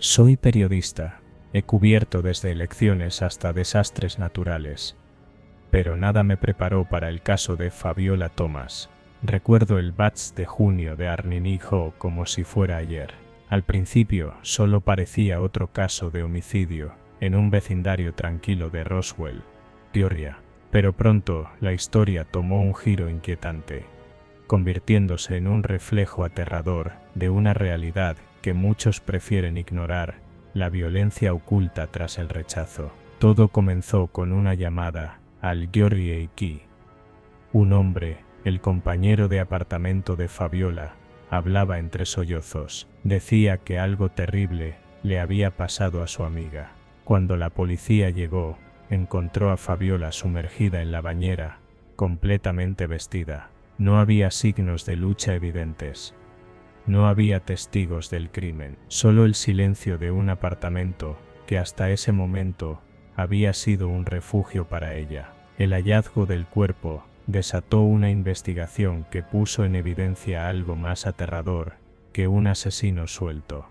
Soy periodista. He cubierto desde elecciones hasta desastres naturales. Pero nada me preparó para el caso de Fabiola Thomas. Recuerdo el Bats de junio de Arninigho como si fuera ayer. Al principio solo parecía otro caso de homicidio en un vecindario tranquilo de Roswell, Georgia. Pero pronto la historia tomó un giro inquietante, convirtiéndose en un reflejo aterrador de una realidad que muchos prefieren ignorar: la violencia oculta tras el rechazo. Todo comenzó con una llamada al Georgie Key. Un hombre, el compañero de apartamento de Fabiola, hablaba entre sollozos. Decía que algo terrible le había pasado a su amiga. Cuando la policía llegó, encontró a Fabiola sumergida en la bañera, completamente vestida. No había signos de lucha evidentes. No había testigos del crimen, solo el silencio de un apartamento que hasta ese momento había sido un refugio para ella. El hallazgo del cuerpo desató una investigación que puso en evidencia algo más aterrador que un asesino suelto: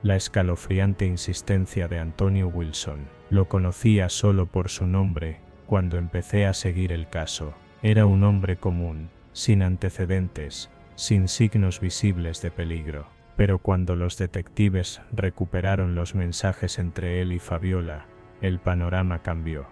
la escalofriante insistencia de Antonio Wilson. Lo conocía solo por su nombre cuando empecé a seguir el caso. Era un hombre común, sin antecedentes, sin signos visibles de peligro. Pero cuando los detectives recuperaron los mensajes entre él y Fabiola, el panorama cambió.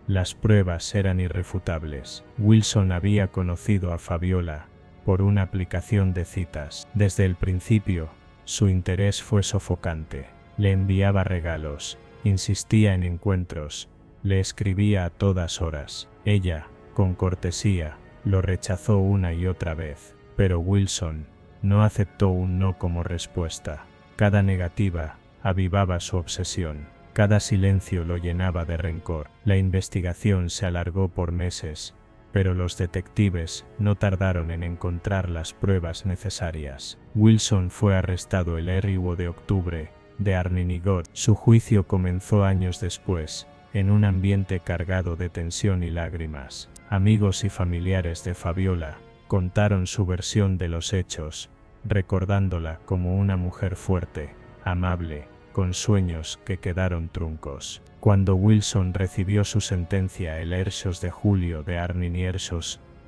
Las pruebas eran irrefutables. Wilson había conocido a Fabiola por una aplicación de citas. Desde el principio, su interés fue sofocante. Le enviaba regalos, insistía en encuentros, le escribía a todas horas. Ella, con cortesía, lo rechazó una y otra vez, pero Wilson no aceptó un no como respuesta. Cada negativa avivaba su obsesión. Cada silencio lo llenaba de rencor. La investigación se alargó por meses, pero los detectives no tardaron en encontrar las pruebas necesarias. Wilson fue arrestado el 1 de octubre de Arninigho. Su juicio comenzó años después, en un ambiente cargado de tensión y lágrimas. Amigos y familiares de Fabiola contaron su versión de los hechos, recordándola como una mujer fuerte, amable, con sueños que quedaron truncos. Cuando Wilson recibió su sentencia el 1 de julio de Arninigho,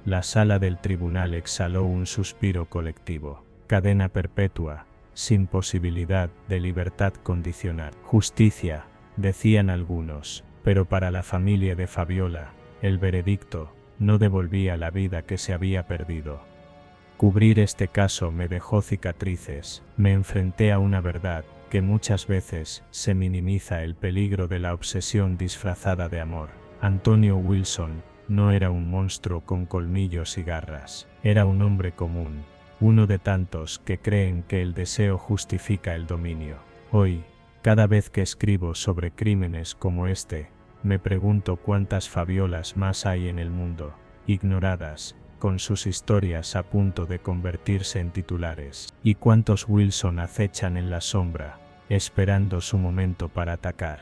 la sala del tribunal exhaló un suspiro colectivo. Cadena perpetua, sin posibilidad de libertad condicional. Justicia, decían algunos, pero para la familia de Fabiola, el veredicto no devolvía la vida que se había perdido. Cubrir este caso me dejó cicatrices. Me enfrenté a una verdad que muchas veces se minimiza: el peligro de la obsesión disfrazada de amor. Antonio Wilson no era un monstruo con colmillos y garras. Era un hombre común, uno de tantos que creen que el deseo justifica el dominio. Hoy, cada vez que escribo sobre crímenes como este, me pregunto cuántas Fabiolas más hay en el mundo, ignoradas, con sus historias a punto de convertirse en titulares, y cuántos Wilson acechan en la sombra, esperando su momento para atacar.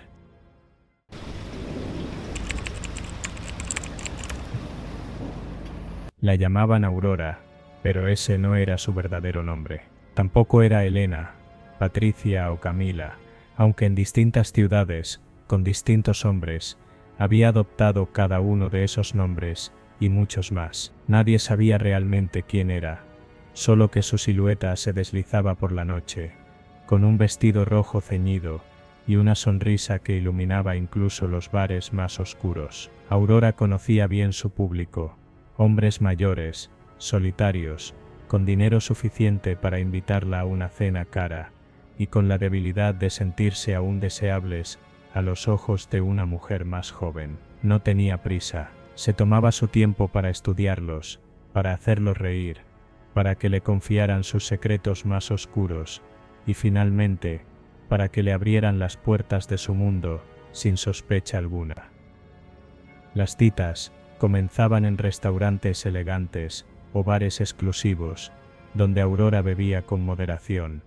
La llamaban Aurora, pero ese no era su verdadero nombre. Tampoco era Elena, Patricia o Camila, aunque en distintas ciudades, con distintos hombres, había adoptado cada uno de esos nombres y muchos más. Nadie sabía realmente quién era, solo que su silueta se deslizaba por la noche, con un vestido rojo ceñido y una sonrisa que iluminaba incluso los bares más oscuros. Aurora conocía bien su público: hombres mayores, solitarios, con dinero suficiente para invitarla a una cena cara, y con la debilidad de sentirse aún deseables a los ojos de una mujer más joven. No tenía prisa. Se tomaba su tiempo para estudiarlos, para hacerlos reír, para que le confiaran sus secretos más oscuros, y finalmente, para que le abrieran las puertas de su mundo sin sospecha alguna. Las citas comenzaban en restaurantes elegantes o bares exclusivos, donde Aurora bebía con moderación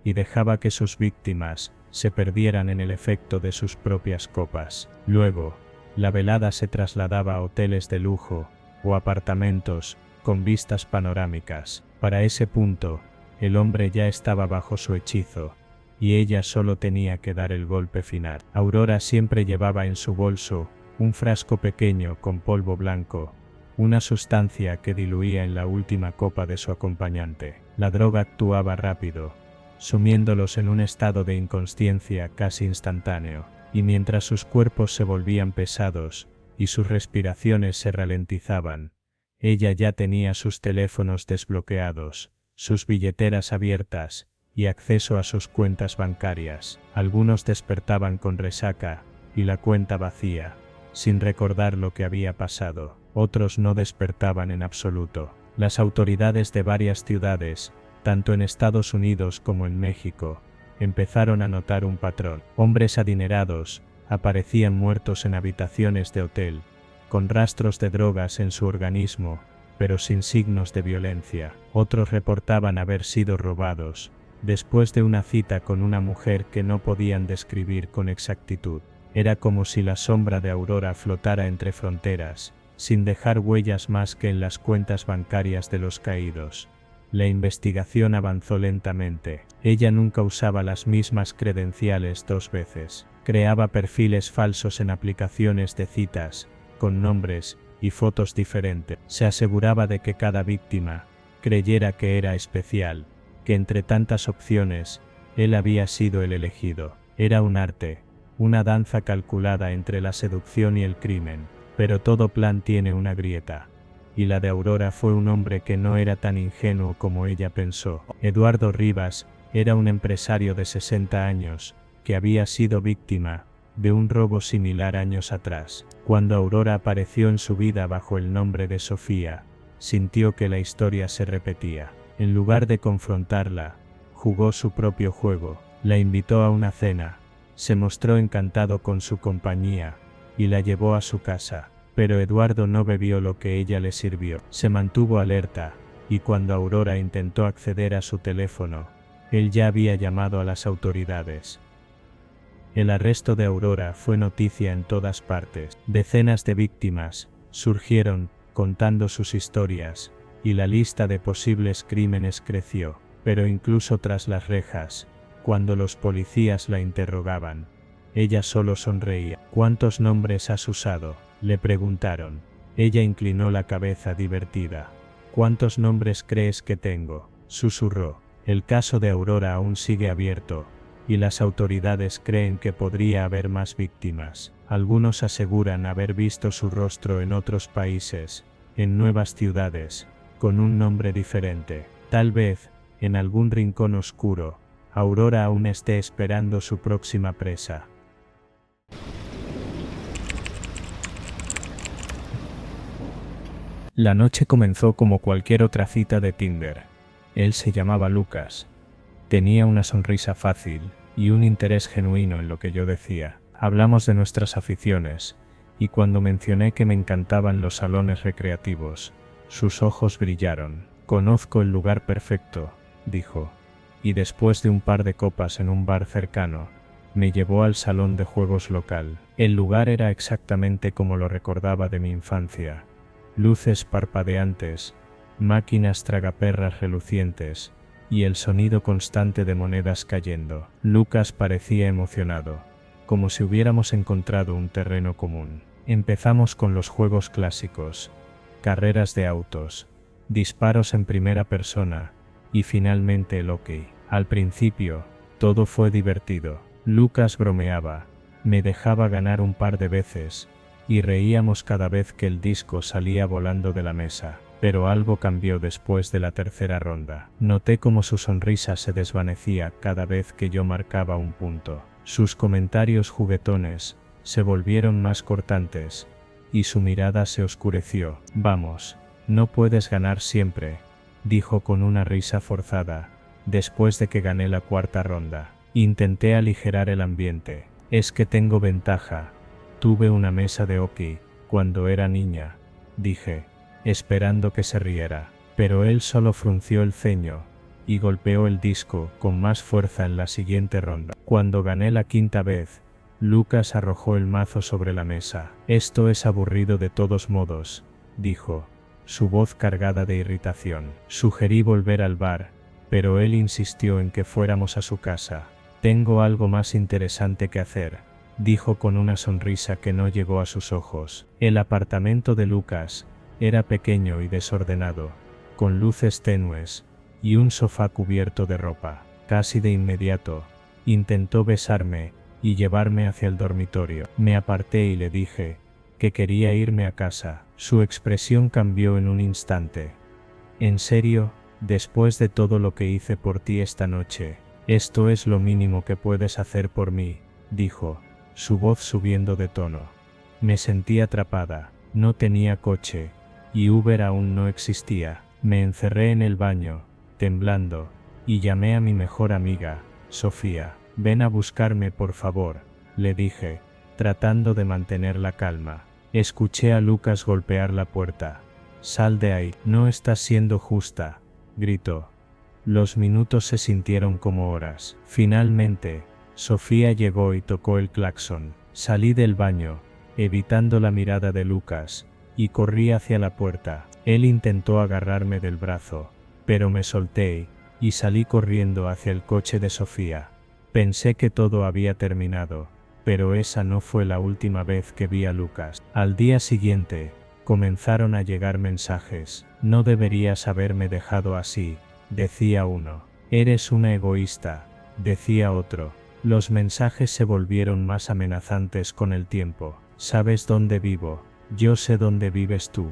y dejaba que sus víctimas se perdieran en el efecto de sus propias copas. Luego, la velada se trasladaba a hoteles de lujo o apartamentos con vistas panorámicas. Para ese punto, el hombre ya estaba bajo su hechizo, y ella solo tenía que dar el golpe final. Aurora siempre llevaba en su bolso un frasco pequeño con polvo blanco, una sustancia que diluía en la última copa de su acompañante. La droga actuaba rápido, sumiéndolos en un estado de inconsciencia casi instantáneo, y mientras sus cuerpos se volvían pesados y sus respiraciones se ralentizaban, ella ya tenía sus teléfonos desbloqueados, sus billeteras abiertas y acceso a sus cuentas bancarias. Algunos despertaban con resaca y la cuenta vacía, sin recordar lo que había pasado. Otros no despertaban en absoluto. Las autoridades de varias ciudades, tanto en Estados Unidos como en México, empezaron a notar un patrón. Hombres adinerados aparecían muertos en habitaciones de hotel, con rastros de drogas en su organismo, pero sin signos de violencia. Otros reportaban haber sido robados, después de una cita con una mujer que no podían describir con exactitud. Era como si la sombra de Aurora flotara entre fronteras, sin dejar huellas más que en las cuentas bancarias de los caídos. La investigación avanzó lentamente. Ella nunca usaba las mismas credenciales 2 veces. Creaba perfiles falsos en aplicaciones de citas, con nombres y fotos diferentes. Se aseguraba de que cada víctima creyera que era especial, que entre tantas opciones, él había sido el elegido. Era un arte, una danza calculada entre la seducción y el crimen. Pero todo plan tiene una grieta, y la de Aurora fue un hombre que no era tan ingenuo como ella pensó. Eduardo Rivas era un empresario de 60 años, que había sido víctima de un robo similar años atrás. Cuando Aurora apareció en su vida bajo el nombre de Sofía, sintió que la historia se repetía. En lugar de confrontarla, jugó su propio juego, la invitó a una cena, se mostró encantado con su compañía, y la llevó a su casa. Pero Eduardo no bebió lo que ella le sirvió. Se mantuvo alerta, y cuando Aurora intentó acceder a su teléfono, él ya había llamado a las autoridades. El arresto de Aurora fue noticia en todas partes. Decenas de víctimas surgieron contando sus historias, y la lista de posibles crímenes creció. Pero incluso tras las rejas, cuando los policías la interrogaban, ella solo sonreía. ¿Cuántos nombres has usado?, le preguntaron. Ella inclinó la cabeza divertida. ¿Cuántos nombres crees que tengo?, susurró. El caso de Aurora aún sigue abierto, y las autoridades creen que podría haber más víctimas. Algunos aseguran haber visto su rostro en otros países, en nuevas ciudades, con un nombre diferente. Tal vez, en algún rincón oscuro, Aurora aún esté esperando su próxima presa. La noche comenzó como cualquier otra cita de Tinder. Él se llamaba Lucas. Tenía una sonrisa fácil y un interés genuino en lo que yo decía. Hablamos de nuestras aficiones, y cuando mencioné que me encantaban los salones recreativos, sus ojos brillaron. Conozco el lugar perfecto, dijo, y después de un par de copas en un bar cercano, me llevó al salón de juegos local. El lugar era exactamente como lo recordaba de mi infancia. Luces parpadeantes, máquinas tragaperras relucientes, y el sonido constante de monedas cayendo. Lucas parecía emocionado, como si hubiéramos encontrado un terreno común. Empezamos con los juegos clásicos, carreras de autos, disparos en primera persona, y finalmente el hockey. Al principio, todo fue divertido. Lucas bromeaba, me dejaba ganar un par de veces, y reíamos cada vez que el disco salía volando de la mesa. Pero algo cambió después de la tercera ronda. Noté cómo su sonrisa se desvanecía cada vez que yo marcaba un punto. Sus comentarios juguetones se volvieron más cortantes, y su mirada se oscureció. Vamos, no puedes ganar siempre, dijo con una risa forzada, después de que gané la cuarta ronda. Intenté aligerar el ambiente. Es que tengo ventaja. Tuve una mesa de hockey cuando era niña, dije, esperando que se riera. Pero él solo frunció el ceño y golpeó el disco con más fuerza en la siguiente ronda. Cuando gané la quinta vez, Lucas arrojó el mazo sobre la mesa. Esto es aburrido de todos modos, dijo, su voz cargada de irritación. Sugerí volver al bar, pero él insistió en que fuéramos a su casa. Tengo algo más interesante que hacer, dijo con una sonrisa que no llegó a sus ojos. El apartamento de Lucas era pequeño y desordenado, con luces tenues y un sofá cubierto de ropa. Casi de inmediato, intentó besarme y llevarme hacia el dormitorio. Me aparté y le dije que quería irme a casa. Su expresión cambió en un instante. ¿En serio? Después de todo lo que hice por ti esta noche, esto es lo mínimo que puedes hacer por mí, dijo, su voz subiendo de tono. Me sentí atrapada, no tenía coche, y Uber aún no existía. Me encerré en el baño, temblando, y llamé a mi mejor amiga, Sofía. Ven a buscarme por favor, le dije, tratando de mantener la calma. Escuché a Lucas golpear la puerta. Sal de ahí, no estás siendo justa, gritó. Los minutos se sintieron como horas. Finalmente, Sofía llegó y tocó el claxon. Salí del baño, evitando la mirada de Lucas, y corrí hacia la puerta. Él intentó agarrarme del brazo, pero me solté y salí corriendo hacia el coche de Sofía. Pensé que todo había terminado, pero esa no fue la última vez que vi a Lucas. Al día siguiente, comenzaron a llegar mensajes. No deberías haberme dejado así, decía uno. Eres una egoísta, decía otro. Los mensajes se volvieron más amenazantes con el tiempo. ¿Sabes dónde vivo? Yo sé dónde vives tú.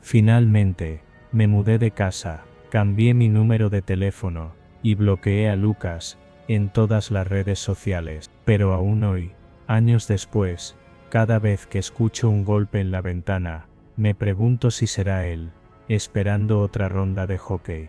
Finalmente, me mudé de casa, cambié mi número de teléfono, y bloqueé a Lucas en todas las redes sociales. Pero aún hoy, años después, cada vez que escucho un golpe en la ventana, me pregunto si será él, esperando otra ronda de hockey.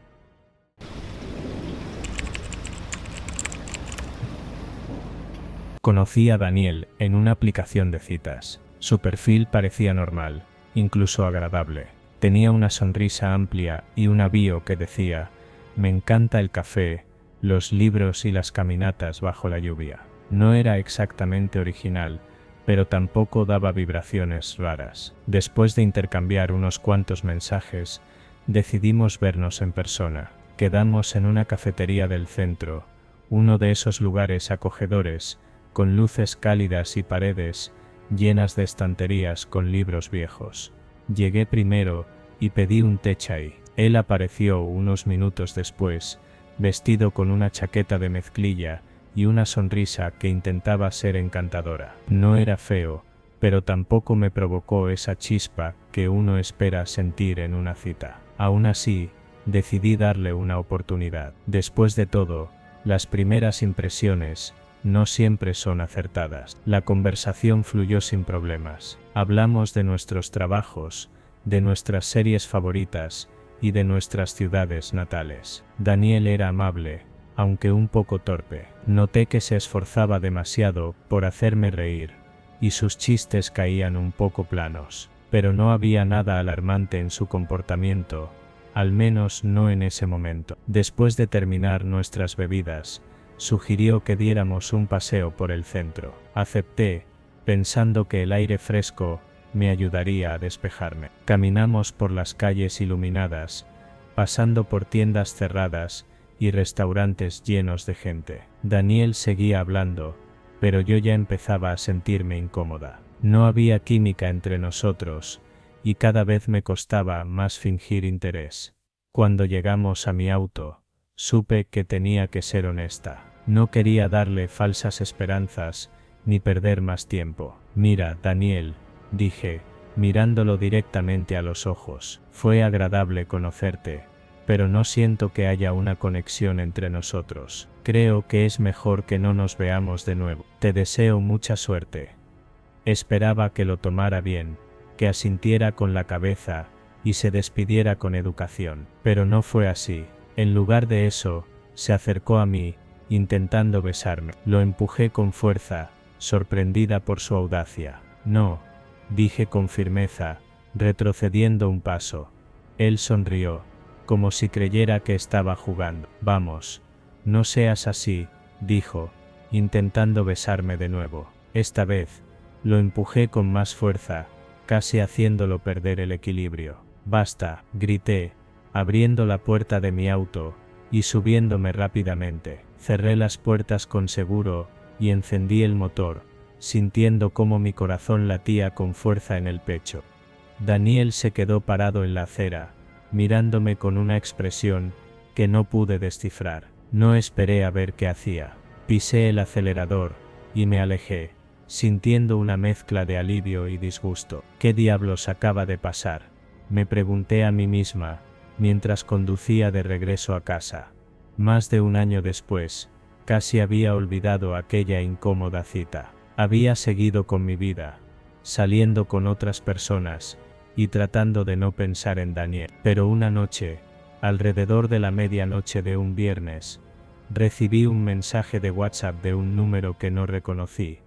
Conocí a Daniel en una aplicación de citas. Su perfil parecía normal, incluso agradable. Tenía una sonrisa amplia y una bio que decía, me encanta el café, los libros y las caminatas bajo la lluvia. No era exactamente original, pero tampoco daba vibraciones raras. Después de intercambiar unos cuantos mensajes, decidimos vernos en persona. Quedamos en una cafetería del centro, uno de esos lugares acogedores, con luces cálidas y paredes llenas de estanterías con libros viejos. Llegué primero y pedí un té chai. Él apareció unos minutos después, vestido con una chaqueta de mezclilla y una sonrisa que intentaba ser encantadora. No era feo, pero tampoco me provocó esa chispa que uno espera sentir en una cita. Aún así, decidí darle una oportunidad. Después de todo, las primeras impresiones no siempre son acertadas. La conversación fluyó sin problemas. Hablamos de nuestros trabajos, de nuestras series favoritas y de nuestras ciudades natales. Daniel era amable, aunque un poco torpe. Noté que se esforzaba demasiado por hacerme reír, y sus chistes caían un poco planos. Pero no había nada alarmante en su comportamiento, al menos no en ese momento. Después de terminar nuestras bebidas, sugirió que diéramos un paseo por el centro. Acepté, pensando que el aire fresco me ayudaría a despejarme. Caminamos por las calles iluminadas, pasando por tiendas cerradas y restaurantes llenos de gente. Daniel seguía hablando, pero yo ya empezaba a sentirme incómoda. No había química entre nosotros, y cada vez me costaba más fingir interés. Cuando llegamos a mi auto, supe que tenía que ser honesta. No quería darle falsas esperanzas, ni perder más tiempo. Mira, Daniel, dije, mirándolo directamente a los ojos. Fue agradable conocerte, pero no siento que haya una conexión entre nosotros. Creo que es mejor que no nos veamos de nuevo. Te deseo mucha suerte. Esperaba que lo tomara bien, que asintiera con la cabeza y se despidiera con educación, pero no fue así. En lugar de eso, se acercó a mí, intentando besarme. Lo empujé con fuerza, sorprendida por su audacia. No, dije con firmeza, retrocediendo un paso. Él sonrió, como si creyera que estaba jugando. Vamos, no seas así, dijo, intentando besarme de nuevo. Esta vez, lo empujé con más fuerza, casi haciéndolo perder el equilibrio. Basta, grité, abriendo la puerta de mi auto y subiéndome rápidamente. Cerré las puertas con seguro y encendí el motor, sintiendo cómo mi corazón latía con fuerza en el pecho. Daniel se quedó parado en la acera, mirándome con una expresión que no pude descifrar. No esperé a ver qué hacía. Pisé el acelerador y me alejé, sintiendo una mezcla de alivio y disgusto. ¿Qué diablos acaba de pasar?, me pregunté a mí misma, mientras conducía de regreso a casa. Más de un año después, casi había olvidado aquella incómoda cita. Había seguido con mi vida, saliendo con otras personas, y tratando de no pensar en Daniel. Pero una noche, alrededor de la medianoche de un viernes, recibí un mensaje de WhatsApp de un número que no reconocí.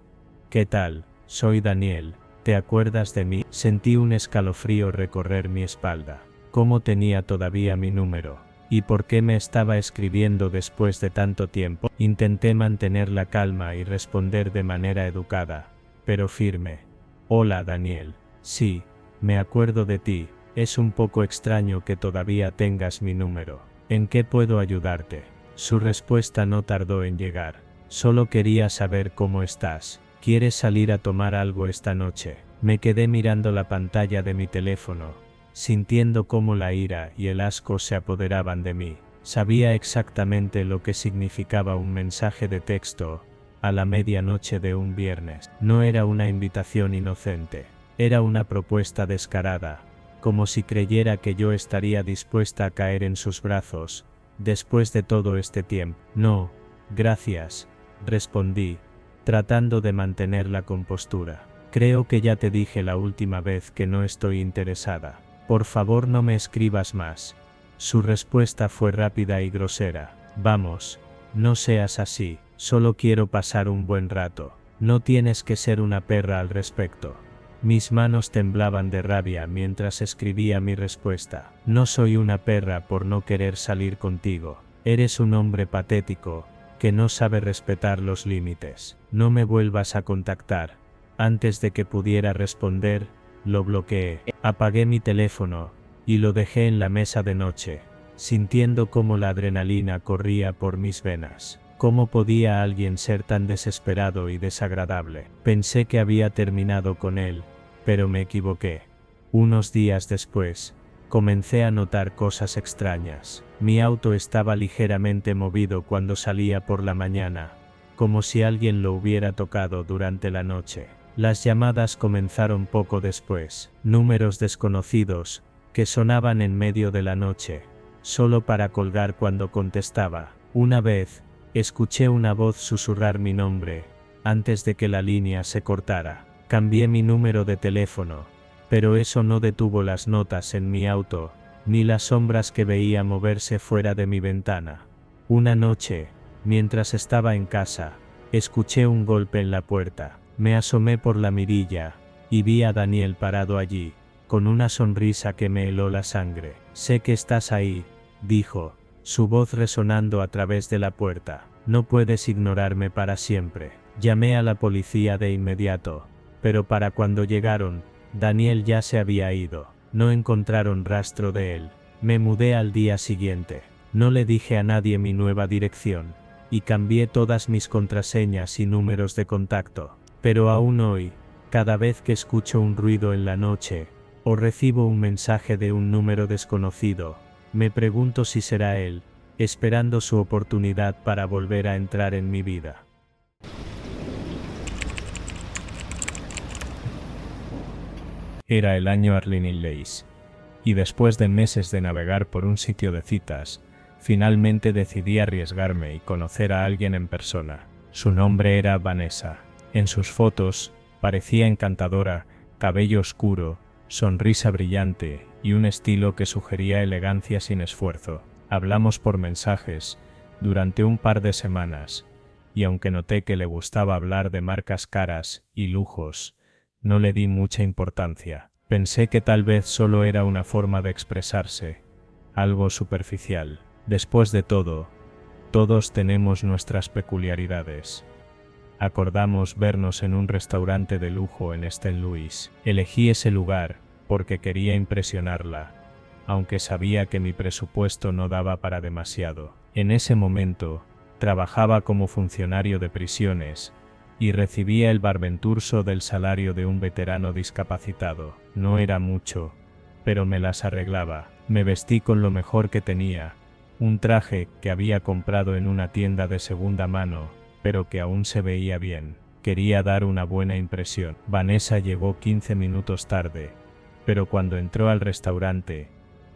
¿Qué tal? Soy Daniel. ¿Te acuerdas de mí? Sentí un escalofrío recorrer mi espalda. ¿Cómo tenía todavía mi número? ¿Y por qué me estaba escribiendo después de tanto tiempo? Intenté mantener la calma y responder de manera educada, pero firme. Hola Daniel. Sí, me acuerdo de ti. Es un poco extraño que todavía tengas mi número. ¿En qué puedo ayudarte? Su respuesta no tardó en llegar. Solo quería saber cómo estás. ¿Quieres salir a tomar algo esta noche? Me quedé mirando la pantalla de mi teléfono, sintiendo cómo la ira y el asco se apoderaban de mí. Sabía exactamente lo que significaba un mensaje de texto a la medianoche de un viernes. No era una invitación inocente, era una propuesta descarada, como si creyera que yo estaría dispuesta a caer en sus brazos, después de todo este tiempo. No, gracias, respondí, tratando de mantener la compostura. Creo que ya te dije la última vez que no estoy interesada. Por favor no me escribas más. Su respuesta fue rápida y grosera. Vamos, no seas así, solo quiero pasar un buen rato. No tienes que ser una perra al respecto. Mis manos temblaban de rabia mientras escribía mi respuesta. No soy una perra por no querer salir contigo. Eres un hombre patético, que no sabe respetar los límites. No me vuelvas a contactar. Antes de que pudiera responder, lo bloqueé. Apagué mi teléfono y lo dejé en la mesa de noche, sintiendo cómo la adrenalina corría por mis venas. ¿Cómo podía alguien ser tan desesperado y desagradable? Pensé que había terminado con él, pero me equivoqué. Unos días después, comencé a notar cosas extrañas. Mi auto estaba ligeramente movido cuando salía por la mañana, como si alguien lo hubiera tocado durante la noche. Las llamadas comenzaron poco después, números desconocidos, que sonaban en medio de la noche, solo para colgar cuando contestaba. Una vez, escuché una voz susurrar mi nombre, antes de que la línea se cortara. Cambié mi número de teléfono, pero eso no detuvo las notas en mi auto, ni las sombras que veía moverse fuera de mi ventana. Una noche, mientras estaba en casa, escuché un golpe en la puerta. Me asomé por la mirilla, y vi a Daniel parado allí, con una sonrisa que me heló la sangre. Sé que estás ahí, dijo, su voz resonando a través de la puerta. No puedes ignorarme para siempre. Llamé a la policía de inmediato, pero para cuando llegaron, Daniel ya se había ido. No encontraron rastro de él. Me mudé al día siguiente. No le dije a nadie mi nueva dirección, y cambié todas mis contraseñas y números de contacto. Pero aún hoy, cada vez que escucho un ruido en la noche, o recibo un mensaje de un número desconocido, me pregunto si será él, esperando su oportunidad para volver a entrar en mi vida. Era el año Arlinilleis, y después de meses de navegar por un sitio de citas, finalmente decidí arriesgarme y conocer a alguien en persona. Su nombre era Vanessa. En sus fotos, parecía encantadora, cabello oscuro, sonrisa brillante y un estilo que sugería elegancia sin esfuerzo. Hablamos por mensajes durante un par de semanas, y aunque noté que le gustaba hablar de marcas caras y lujos, no le di mucha importancia. Pensé que tal vez solo era una forma de expresarse, algo superficial. Después de todo, todos tenemos nuestras peculiaridades. Acordamos vernos en un restaurante de lujo en St. Louis. Elegí ese lugar porque quería impresionarla, aunque sabía que mi presupuesto no daba para demasiado. En ese momento, Trabajaba como funcionario de prisiones y recibía el barbenturso del salario de un veterano discapacitado. No era mucho, pero me las arreglaba. Me vestí con lo mejor que tenía, un traje que había comprado en una tienda de segunda mano, pero que aún se veía bien. Quería dar una buena impresión. Vanessa llegó 15 minutos tarde, pero cuando entró al restaurante,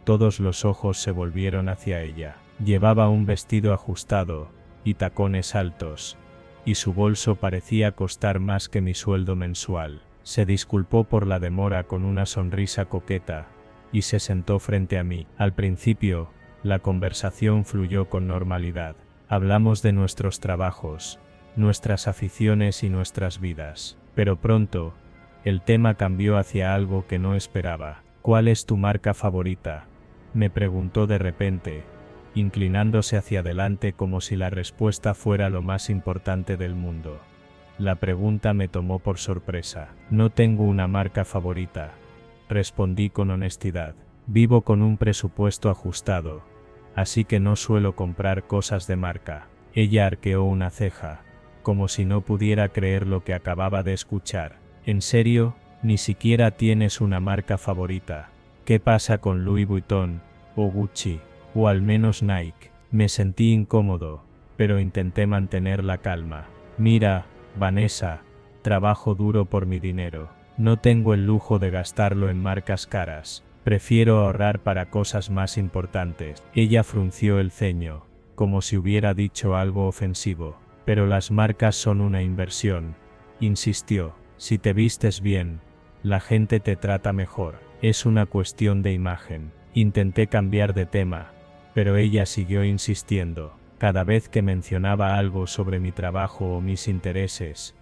todos los ojos se volvieron hacia ella. Llevaba un vestido ajustado y tacones altos, y su bolso parecía costar más que mi sueldo mensual. Se disculpó por la demora con una sonrisa coqueta, y se sentó frente a mí. Al principio, la conversación fluyó con normalidad. Hablamos de nuestros trabajos, nuestras aficiones y nuestras vidas. Pero pronto, el tema cambió hacia algo que no esperaba. ¿Cuál es tu marca favorita?, me preguntó de repente, inclinándose hacia adelante como si la respuesta fuera lo más importante del mundo. La pregunta me tomó por sorpresa. No tengo una marca favorita, respondí con honestidad. Vivo con un presupuesto ajustado, así que no suelo comprar cosas de marca. Ella arqueó una ceja, como si no pudiera creer lo que acababa de escuchar. ¿En serio? ¿Ni siquiera tienes una marca favorita? ¿Qué pasa con Louis Vuitton, o Gucci, o al menos Nike? Me sentí incómodo, pero intenté mantener la calma. Mira, Vanessa, trabajo duro por mi dinero. No tengo el lujo de gastarlo en marcas caras. Prefiero ahorrar para cosas más importantes. Ella frunció el ceño, como si hubiera dicho algo ofensivo. Pero las marcas son una inversión, insistió. Si te vistes bien, la gente te trata mejor. Es una cuestión de imagen. Intenté cambiar de tema, pero ella siguió insistiendo. Cada vez que mencionaba algo sobre mi trabajo o mis intereses,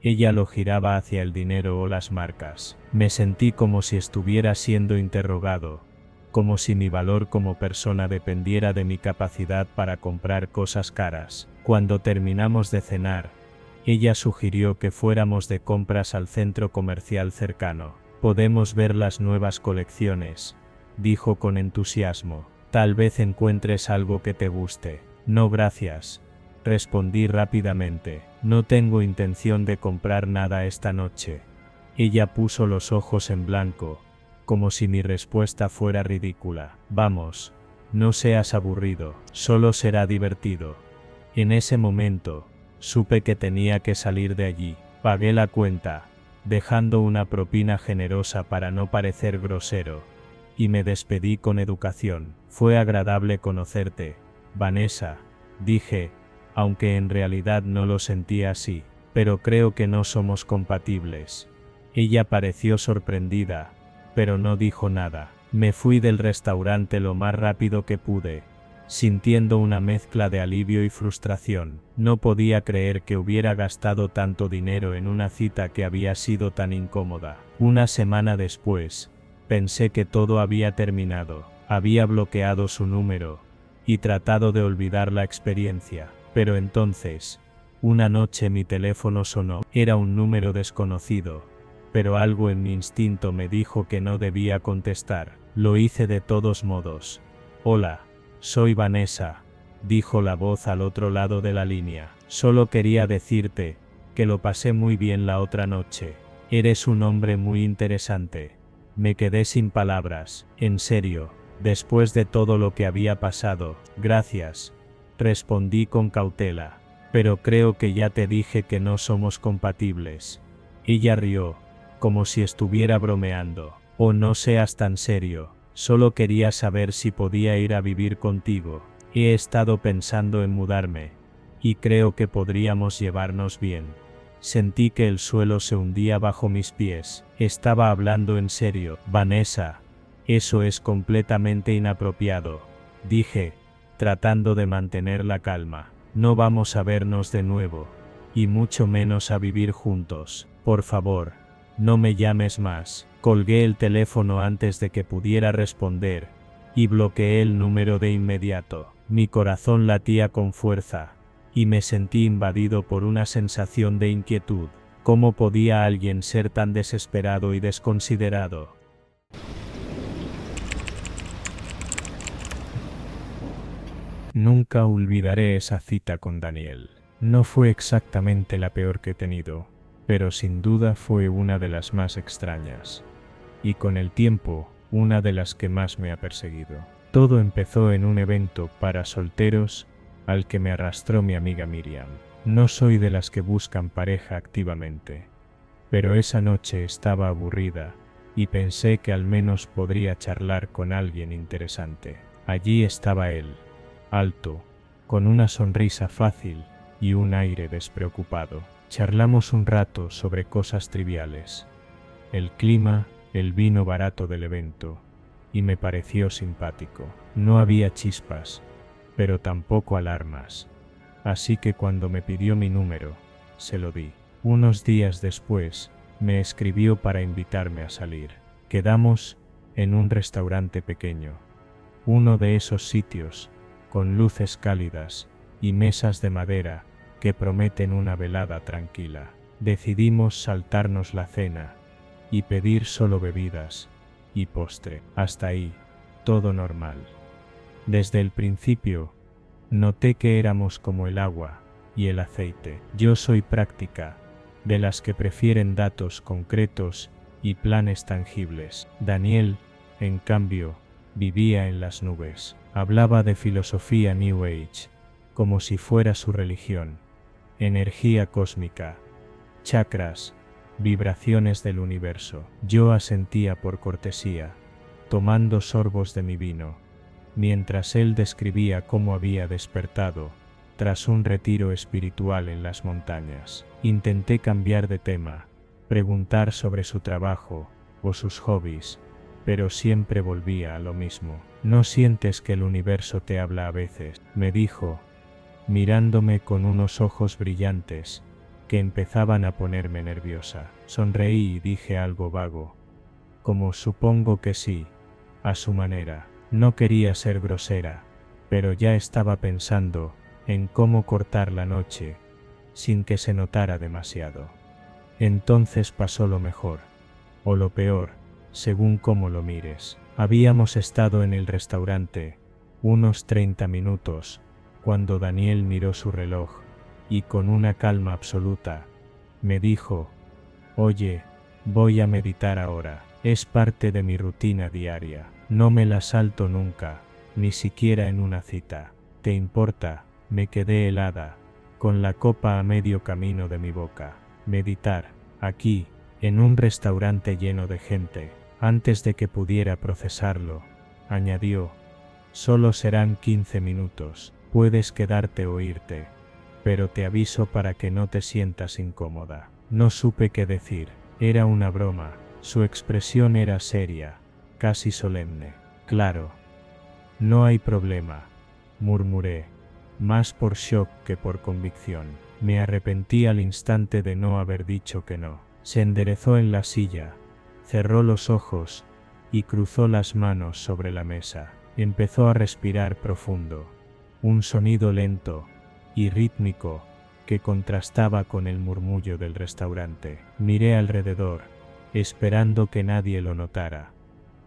ella lo giraba hacia el dinero o las marcas. Me sentí como si estuviera siendo interrogado, como si mi valor como persona dependiera de mi capacidad para comprar cosas caras. Cuando terminamos de cenar, ella sugirió que fuéramos de compras al centro comercial cercano. Podemos ver las nuevas colecciones, dijo con entusiasmo. Tal vez encuentres algo que te guste. No, gracias, respondí rápidamente. No tengo intención de comprar nada esta noche. Ella puso los ojos en blanco, como si mi respuesta fuera ridícula. Vamos, no seas aburrido, solo será divertido. En ese momento, supe que tenía que salir de allí. Pagué la cuenta, dejando una propina generosa para no parecer grosero, y me despedí con educación. Fue agradable conocerte, Vanessa, dije, aunque en realidad no lo sentía así, pero creo que no somos compatibles. Ella pareció sorprendida, pero no dijo nada. Me fui del restaurante lo más rápido que pude, sintiendo una mezcla de alivio y frustración. No podía creer que hubiera gastado tanto dinero en una cita que había sido tan incómoda. Una semana después, pensé que todo había terminado. Había bloqueado su número y tratado de olvidar la experiencia. Pero entonces, una noche mi teléfono sonó. Era un número desconocido, pero algo en mi instinto me dijo que no debía contestar. Lo hice de todos modos. Hola, soy Vanessa, dijo la voz al otro lado de la línea. Solo quería decirte que lo pasé muy bien la otra noche. Eres un hombre muy interesante. Me quedé sin palabras. En serio, después de todo lo que había pasado. Gracias, respondí con cautela. Pero creo que ya te dije que no somos compatibles. Ella rió, como si estuviera bromeando. Oh, no seas tan serio. Solo quería saber si podía ir a vivir contigo. He estado pensando en mudarme, y creo que podríamos llevarnos bien. Sentí que el suelo se hundía bajo mis pies. Estaba hablando en serio. Vanessa, eso es completamente inapropiado, dije, tratando de mantener la calma. No vamos a vernos de nuevo, y mucho menos a vivir juntos. Por favor, no me llames más. Colgué el teléfono antes de que pudiera responder, y bloqueé el número de inmediato. Mi corazón latía con fuerza, y me sentí invadido por una sensación de inquietud. ¿Cómo podía alguien ser tan desesperado y desconsiderado? Nunca olvidaré esa cita con Daniel. No fue exactamente la peor que he tenido, pero sin duda fue una de las más extrañas. Y con el tiempo, una de las que más me ha perseguido. Todo empezó en un evento para solteros al que me arrastró mi amiga Miriam. No soy de las que buscan pareja activamente, pero esa noche estaba aburrida y pensé que al menos podría charlar con alguien interesante. Allí estaba él, alto, con una sonrisa fácil y un aire despreocupado. Charlamos un rato sobre cosas triviales, el clima, el vino barato del evento, y me pareció simpático. No había chispas, pero tampoco alarmas, así que cuando me pidió mi número, se lo di. Unos días después, me escribió para invitarme a salir. Quedamos en un restaurante pequeño, uno de esos sitios, con luces cálidas y mesas de madera que prometen una velada tranquila. Decidimos saltarnos la cena y pedir solo bebidas y postre. Hasta ahí, todo normal. Desde el principio, noté que éramos como el agua y el aceite. Yo soy práctica, de las que prefieren datos concretos y planes tangibles. Daniel, en cambio, vivía en las nubes. Hablaba de filosofía New Age, como si fuera su religión, energía cósmica, chakras, vibraciones del universo. Yo asentía por cortesía, tomando sorbos de mi vino, mientras él describía cómo había despertado tras un retiro espiritual en las montañas. Intenté cambiar de tema, preguntar sobre su trabajo o sus hobbies, pero siempre volvía a lo mismo. ¿No sientes que el universo te habla a veces?, me dijo, mirándome con unos ojos brillantes que empezaban a ponerme nerviosa. Sonreí y dije algo vago, como supongo que sí, a su manera. No quería ser grosera, pero ya estaba pensando en cómo cortar la noche sin que se notara demasiado. Entonces pasó lo mejor, o lo peor, según cómo lo mires. Habíamos estado en el restaurante unos 30 minutos, cuando Daniel miró su reloj, y con una calma absoluta, me dijo, «Oye, voy a meditar ahora, es parte de mi rutina diaria, no me la salto nunca, ni siquiera en una cita. ¿Te importa?». Me quedé helada, con la copa a medio camino de mi boca. Meditar, aquí, en un restaurante lleno de gente. Antes de que pudiera procesarlo, añadió, «Solo serán 15 minutos, puedes quedarte o irte, pero te aviso para que no te sientas incómoda». No supe qué decir, era una broma, su expresión era seria, casi solemne. «Claro, no hay problema», murmuré, más por shock que por convicción. Me arrepentí al instante de no haber dicho que no. Se enderezó en la silla, cerró los ojos y cruzó las manos sobre la mesa. Empezó a respirar profundo, un sonido lento y rítmico que contrastaba con el murmullo del restaurante. Miré alrededor, esperando que nadie lo notara,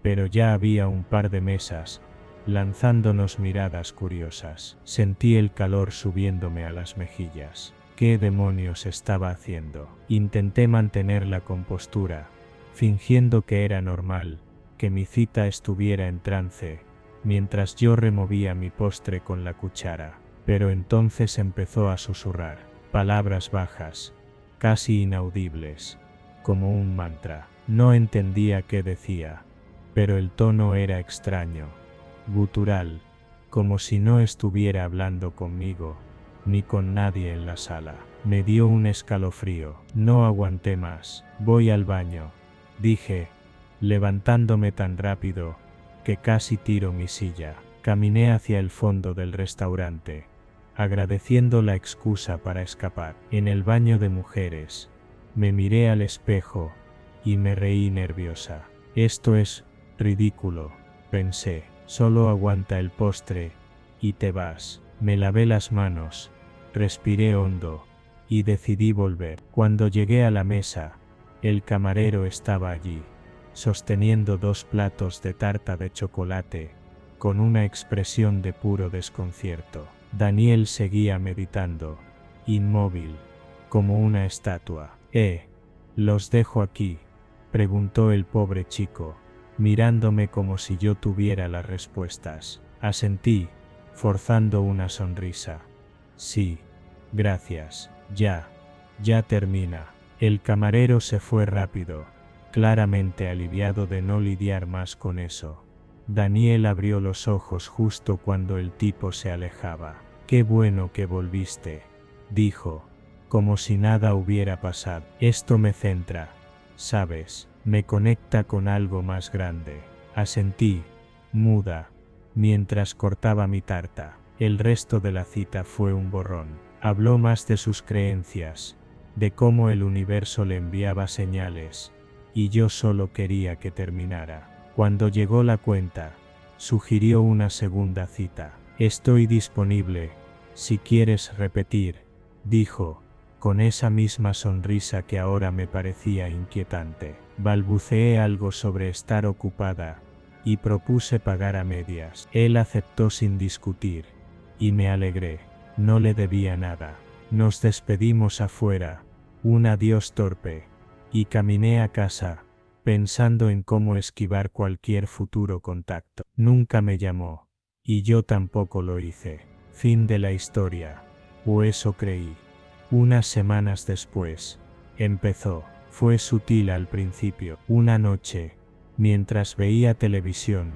pero ya había un par de mesas lanzándonos miradas curiosas. Sentí el calor subiéndome a las mejillas. ¿Qué demonios estaba haciendo? Intenté mantener la compostura, fingiendo que era normal, que mi cita estuviera en trance, mientras yo removía mi postre con la cuchara. Pero entonces empezó a susurrar, palabras bajas, casi inaudibles, como un mantra. No entendía qué decía, pero el tono era extraño, gutural, como si no estuviera hablando conmigo, ni con nadie en la sala. Me dio un escalofrío. No aguanté más. «Voy al baño», dije, levantándome tan rápido que casi tiro mi silla. Caminé hacia el fondo del restaurante, agradeciendo la excusa para escapar. En el baño de mujeres, me miré al espejo y me reí nerviosa. «Esto es ridículo», pensé. «Solo aguanta el postre y te vas». Me lavé las manos, respiré hondo y decidí volver. Cuando llegué a la mesa, el camarero estaba allí, sosteniendo 2 platos de tarta de chocolate con una expresión de puro desconcierto. Daniel seguía meditando, inmóvil, como una estatua. ¿Los dejo aquí?, preguntó el pobre chico, mirándome como si yo tuviera las respuestas. Asentí, forzando una sonrisa. Sí, gracias, ya termina. El camarero se fue rápido, claramente aliviado de no lidiar más con eso. Daniel abrió los ojos justo cuando el tipo se alejaba. Qué bueno que volviste, dijo, como si nada hubiera pasado. Esto me centra, ¿sabes? Me conecta con algo más grande. Asentí, muda, mientras cortaba mi tarta. El resto de la cita fue un borrón. Habló más de sus creencias, de cómo el universo le enviaba señales, y yo solo quería que terminara. Cuando llegó la cuenta, sugirió una segunda cita. Estoy disponible, si quieres repetir, dijo, con esa misma sonrisa que ahora me parecía inquietante. Balbuceé algo sobre estar ocupada, y propuse pagar a medias. Él aceptó sin discutir, y me alegré. No le debía nada. Nos despedimos afuera, un adiós torpe, y caminé a casa, pensando en cómo esquivar cualquier futuro contacto. Nunca me llamó, y yo tampoco lo hice. Fin de la historia, o eso creí. Unas semanas después, empezó. Fue sutil al principio. Una noche, mientras veía televisión,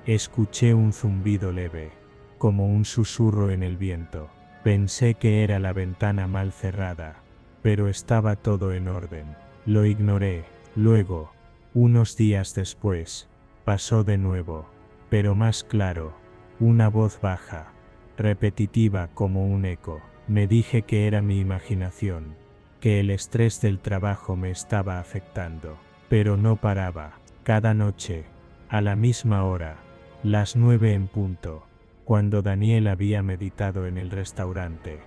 escuché un zumbido leve, como un susurro en el viento. Pensé que era la ventana mal cerrada, pero estaba todo en orden. Lo ignoré. Luego, unos días después, pasó de nuevo, pero más claro, una voz baja, repetitiva como un eco. Me dije que era mi imaginación, que el estrés del trabajo me estaba afectando, pero no paraba. Cada noche, a la misma hora, las 9 en punto, cuando Daniel había meditado en el restaurante,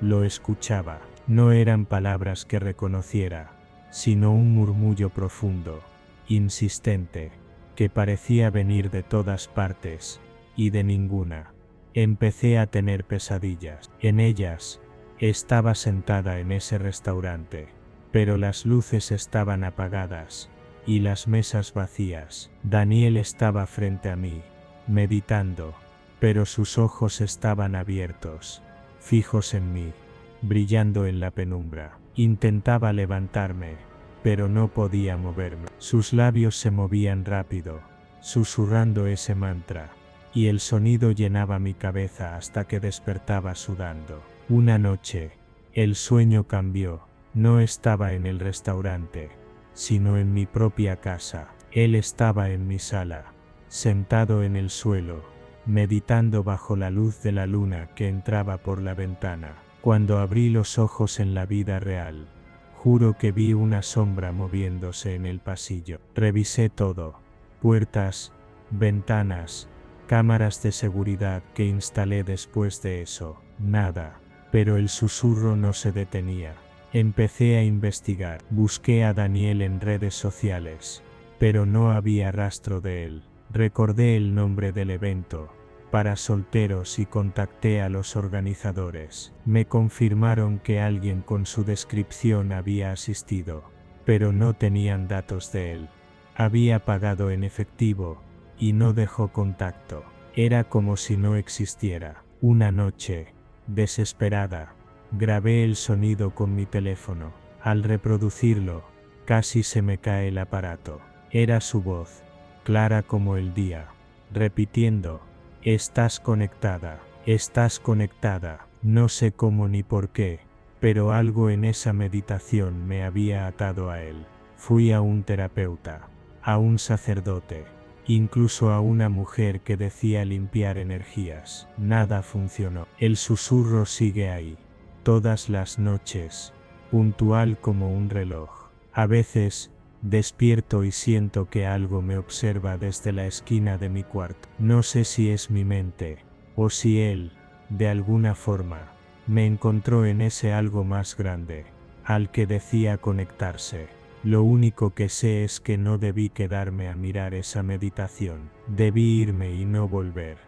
lo escuchaba. No eran palabras que reconociera, sino un murmullo profundo, insistente, que parecía venir de todas partes, y de ninguna. Empecé a tener pesadillas. En ellas, estaba sentada en ese restaurante, pero las luces estaban apagadas, y las mesas vacías. Daniel estaba frente a mí, meditando, pero sus ojos estaban abiertos, fijos en mí, brillando en la penumbra. Intentaba levantarme, pero no podía moverme. Sus labios se movían rápido, susurrando ese mantra, y el sonido llenaba mi cabeza hasta que despertaba sudando. Una noche, el sueño cambió. No estaba en el restaurante, sino en mi propia casa. Él estaba en mi sala, sentado en el suelo, meditando bajo la luz de la luna que entraba por la ventana. Cuando abrí los ojos en la vida real, juro que vi una sombra moviéndose en el pasillo. Revisé todo: puertas, ventanas, cámaras de seguridad que instalé después de eso. Nada. Pero el susurro no se detenía. Empecé a investigar. Busqué a Daniel en redes sociales, pero no había rastro de él. Recordé el nombre del evento, para solteros, y contacté a los organizadores. Me confirmaron que alguien con su descripción había asistido, pero no tenían datos de él. Había pagado en efectivo, y no dejó contacto. Era como si no existiera. Una noche, desesperada, grabé el sonido con mi teléfono. Al reproducirlo, casi se me cae el aparato. Era su voz, clara como el día, repitiendo: estás conectada, estás conectada. No sé cómo ni por qué, pero algo en esa meditación me había atado a él. Fui a un terapeuta, a un sacerdote, incluso a una mujer que decía limpiar energías. Nada funcionó. El susurro sigue ahí, todas las noches, puntual como un reloj. A veces, despierto y siento que algo me observa desde la esquina de mi cuarto. No sé si es mi mente, o si él, de alguna forma, me encontró en ese algo más grande, al que decía conectarse. Lo único que sé es que no debí quedarme a mirar esa meditación. Debí irme y no volver.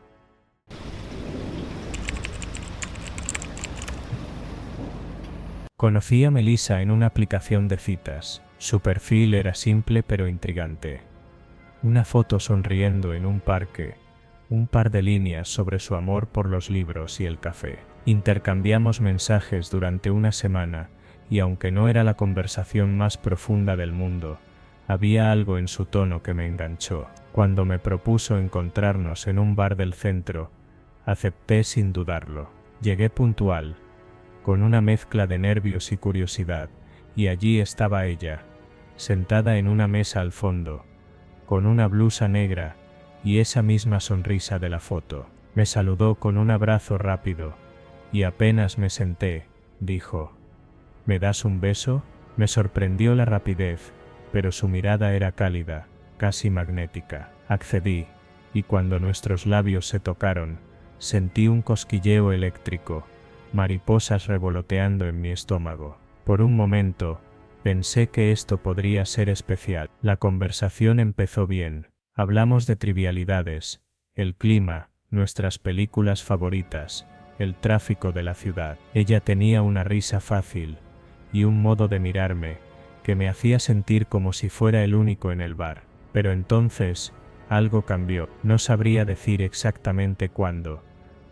Conocí a Melissa en una aplicación de citas. Su perfil era simple pero intrigante. Una foto sonriendo en un parque, un par de líneas sobre su amor por los libros y el café. Intercambiamos mensajes durante una semana, y aunque no era la conversación más profunda del mundo, había algo en su tono que me enganchó. Cuando me propuso encontrarnos en un bar del centro, acepté sin dudarlo. Llegué puntual, con una mezcla de nervios y curiosidad, y allí estaba ella, sentada en una mesa al fondo, con una blusa negra y esa misma sonrisa de la foto. Me saludó con un abrazo rápido, y apenas me senté, dijo: ¿Me das un beso? Me sorprendió la rapidez, pero su mirada era cálida, casi magnética. Accedí, y cuando nuestros labios se tocaron, sentí un cosquilleo eléctrico, mariposas revoloteando en mi estómago. Por un momento, pensé que esto podría ser especial. La conversación empezó bien. Hablamos de trivialidades, el clima, nuestras películas favoritas, el tráfico de la ciudad. Ella tenía una risa fácil y un modo de mirarme que me hacía sentir como si fuera el único en el bar. Pero entonces, algo cambió. No sabría decir exactamente cuándo,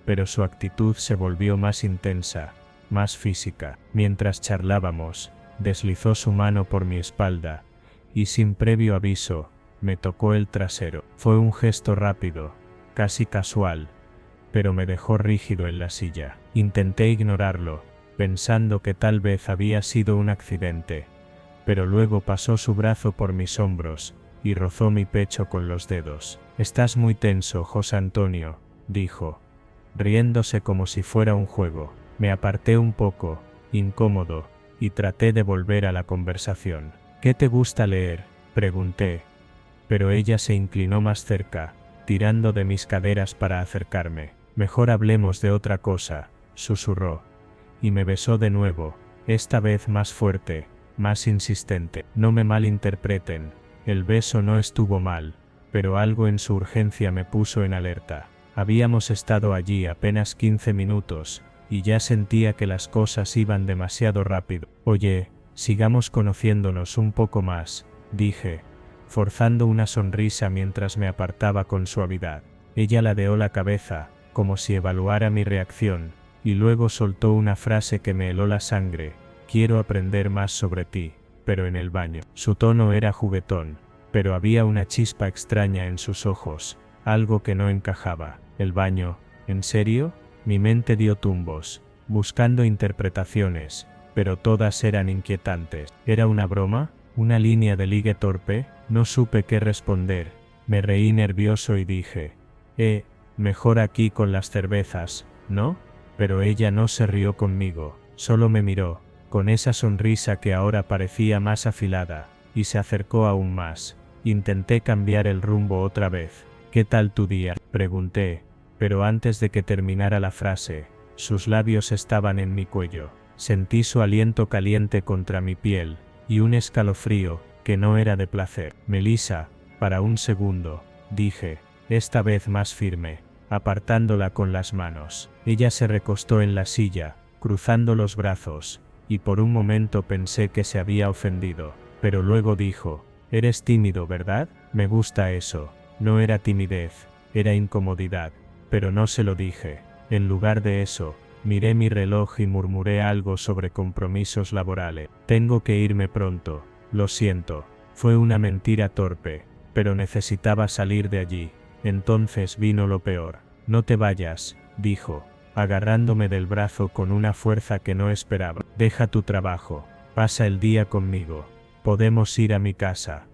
pero su actitud se volvió más intensa, más física. Mientras charlábamos, deslizó su mano por mi espalda, y sin previo aviso, me tocó el trasero. Fue un gesto rápido, casi casual, pero me dejó rígido en la silla. Intenté ignorarlo, pensando que tal vez había sido un accidente, pero luego pasó su brazo por mis hombros, y rozó mi pecho con los dedos. «Estás muy tenso, José Antonio», dijo, riéndose como si fuera un juego. Me aparté un poco, incómodo, y traté de volver a la conversación. «¿Qué te gusta leer?», pregunté, pero ella se inclinó más cerca, tirando de mis caderas para acercarme. «Mejor hablemos de otra cosa», susurró, y me besó de nuevo, esta vez más fuerte, más insistente. No me malinterpreten, el beso no estuvo mal, pero algo en su urgencia me puso en alerta. Habíamos estado allí apenas 15 minutos, y ya sentía que las cosas iban demasiado rápido. «Oye, sigamos conociéndonos un poco más», dije, forzando una sonrisa mientras me apartaba con suavidad. Ella ladeó la cabeza, como si evaluara mi reacción, y luego soltó una frase que me heló la sangre: «Quiero aprender más sobre ti, pero en el baño». Su tono era juguetón, pero había una chispa extraña en sus ojos, algo que no encajaba. «¿El baño? ¿En serio?». Mi mente dio tumbos, buscando interpretaciones, pero todas eran inquietantes. ¿Era una broma? ¿Una línea de ligue torpe? No supe qué responder. Me reí nervioso y dije: mejor aquí con las cervezas, ¿no?». Pero ella no se rió conmigo, solo me miró, con esa sonrisa que ahora parecía más afilada, y se acercó aún más. Intenté cambiar el rumbo otra vez. «¿Qué tal tu día?», pregunté, pero antes de que terminara la frase, sus labios estaban en mi cuello. Sentí su aliento caliente contra mi piel, y un escalofrío, que no era de placer. «Melissa», para un segundo, dije, esta vez más firme, apartándola con las manos. Ella se recostó en la silla, cruzando los brazos, y por un momento pensé que se había ofendido, pero luego dijo: «Eres tímido, ¿verdad?». «Me gusta eso». No era timidez, era incomodidad, pero no se lo dije. En lugar de eso, miré mi reloj y murmuré algo sobre compromisos laborales. «Tengo que irme pronto, lo siento». Fue una mentira torpe, pero necesitaba salir de allí. Entonces vino lo peor. «No te vayas», dijo, agarrándome del brazo con una fuerza que no esperaba. «Deja tu trabajo, pasa el día conmigo, podemos ir a mi casa».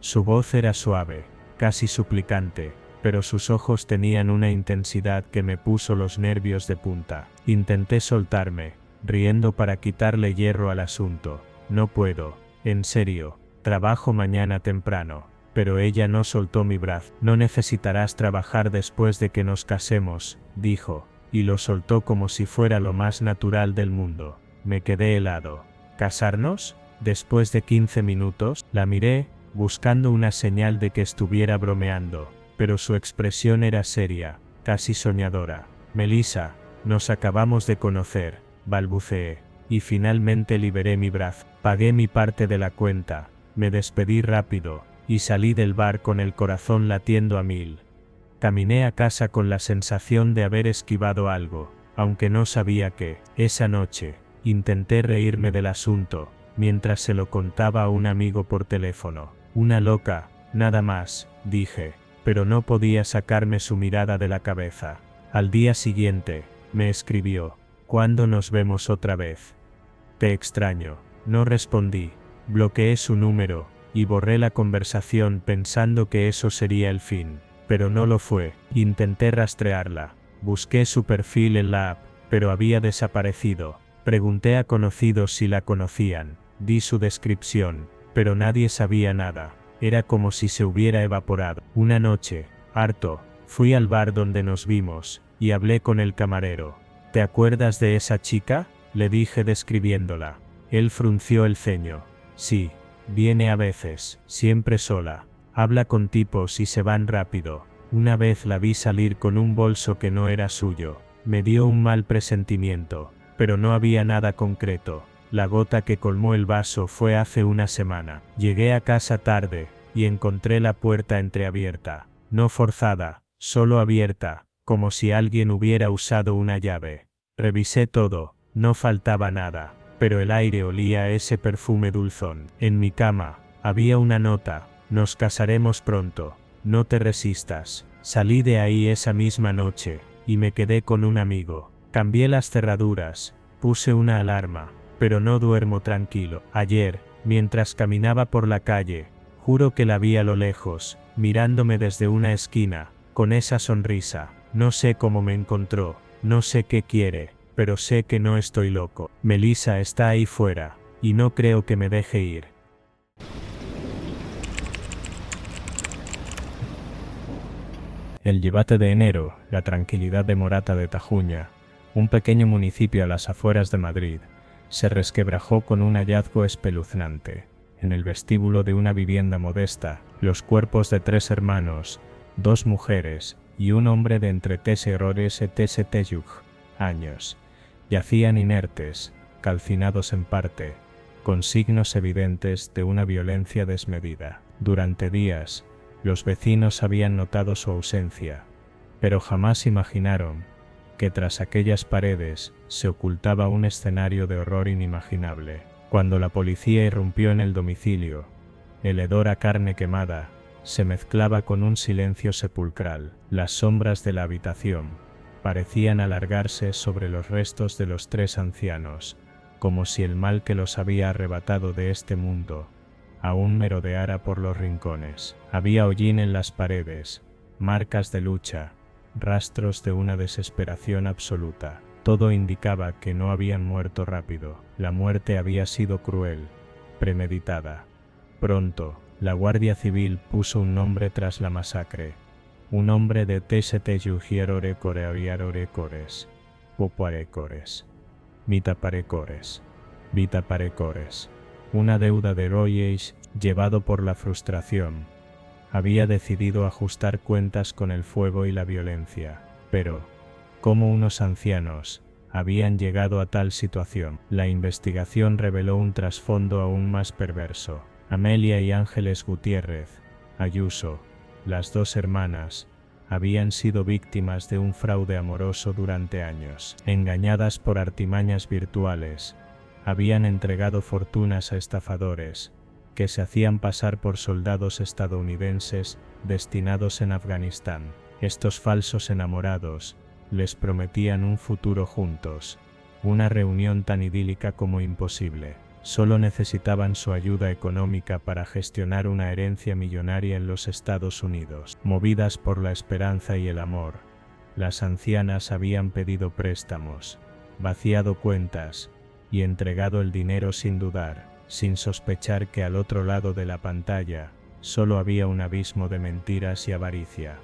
Su voz era suave, casi suplicante, pero sus ojos tenían una intensidad que me puso los nervios de punta. Intenté soltarme, riendo para quitarle hierro al asunto. «No puedo, en serio, trabajo mañana temprano». Pero ella no soltó mi brazo. «No necesitarás trabajar después de que nos casemos», dijo, y lo soltó como si fuera lo más natural del mundo. Me quedé helado. «¿Casarnos? ¿Después de 15 minutos?» La miré, buscando una señal de que estuviera bromeando, pero su expresión era seria, casi soñadora. «Melissa, nos acabamos de conocer», balbuceé. y finalmente liberé mi brazo. Pagué mi parte de la cuenta, me despedí rápido, y salí del bar con el corazón latiendo a 1000. Caminé a casa con la sensación de haber esquivado algo, aunque no sabía qué. Esa noche, intenté reírme del asunto, mientras se lo contaba a un amigo por teléfono. Una loca, nada más, dije, pero no podía sacarme su mirada de la cabeza. Al día siguiente, me escribió: ¿cuándo nos vemos otra vez? Te extraño. No respondí. Bloqueé su número, y borré la conversación pensando que eso sería el fin. Pero no lo fue. Intenté rastrearla. Busqué su perfil en la app, pero había desaparecido. Pregunté a conocidos si la conocían. Di su descripción, pero nadie sabía nada. Era como si se hubiera evaporado. Una noche, harto, fui al bar donde nos vimos, y hablé con el camarero. ¿Te acuerdas de esa chica?, le dije describiéndola. Él frunció el ceño. Sí, viene a veces, siempre sola. Habla con tipos y se van rápido. Una vez la vi salir con un bolso que no era suyo. Me dio un mal presentimiento, pero no había nada concreto. La gota que colmó el vaso fue hace una semana. Llegué a casa tarde, y encontré la puerta entreabierta. No forzada, solo abierta, como si alguien hubiera usado una llave. Revisé todo, no faltaba nada, pero el aire olía a ese perfume dulzón. En mi cama, había una nota: nos casaremos pronto, no te resistas. Salí de ahí esa misma noche, y me quedé con un amigo. Cambié las cerraduras, puse una alarma, pero no duermo tranquilo. Ayer, mientras caminaba por la calle, juro que la vi a lo lejos, mirándome desde una esquina, con esa sonrisa. No sé cómo me encontró, no sé qué quiere, pero sé que no estoy loco. Melissa está ahí fuera, y no creo que me deje ir. El Llevate de enero, la tranquilidad de Morata de Tajuña, un pequeño municipio a las afueras de Madrid, se resquebrajó con un hallazgo espeluznante. En el vestíbulo de una vivienda modesta, los cuerpos de 3 hermanos, 2 mujeres y un hombre de entre 13 errores y 13 años, yacían inertes, calcinados en parte, con signos evidentes de una violencia desmedida. Durante días, los vecinos habían notado su ausencia, pero jamás imaginaron que tras aquellas paredes se ocultaba un escenario de horror inimaginable. Cuando la policía irrumpió en el domicilio, el hedor a carne quemada se mezclaba con un silencio sepulcral. Las sombras de la habitación parecían alargarse sobre los restos de los 3 ancianos, como si el mal que los había arrebatado de este mundo aún merodeara por los rincones. Había hollín en las paredes, marcas de lucha, rastros de una desesperación absoluta. Todo indicaba que no habían muerto rápido. La muerte había sido cruel, premeditada. Pronto, la Guardia Civil puso un nombre tras la masacre. Un hombre de Tsetejugiarore Coreaviarore Cores, Popuare Cores, Mitapare Cores, Vitapare Cores. Una deuda de Royes, llevado por la frustración, había decidido ajustar cuentas con el fuego y la violencia. Pero, ¿cómo unos ancianos habían llegado a tal situación? La investigación reveló un trasfondo aún más perverso. Amelia y Ángeles Gutiérrez Ayuso, las 2 hermanas, habían sido víctimas de un fraude amoroso durante años. Engañadas por artimañas virtuales, habían entregado fortunas a estafadores, que se hacían pasar por soldados estadounidenses destinados en Afganistán. Estos falsos enamorados les prometían un futuro juntos, una reunión tan idílica como imposible. Solo necesitaban su ayuda económica para gestionar una herencia millonaria en los Estados Unidos. Movidas por la esperanza y el amor, las ancianas habían pedido préstamos, vaciado cuentas, y entregado el dinero sin dudar, sin sospechar que al otro lado de la pantalla solo había un abismo de mentiras y avaricia.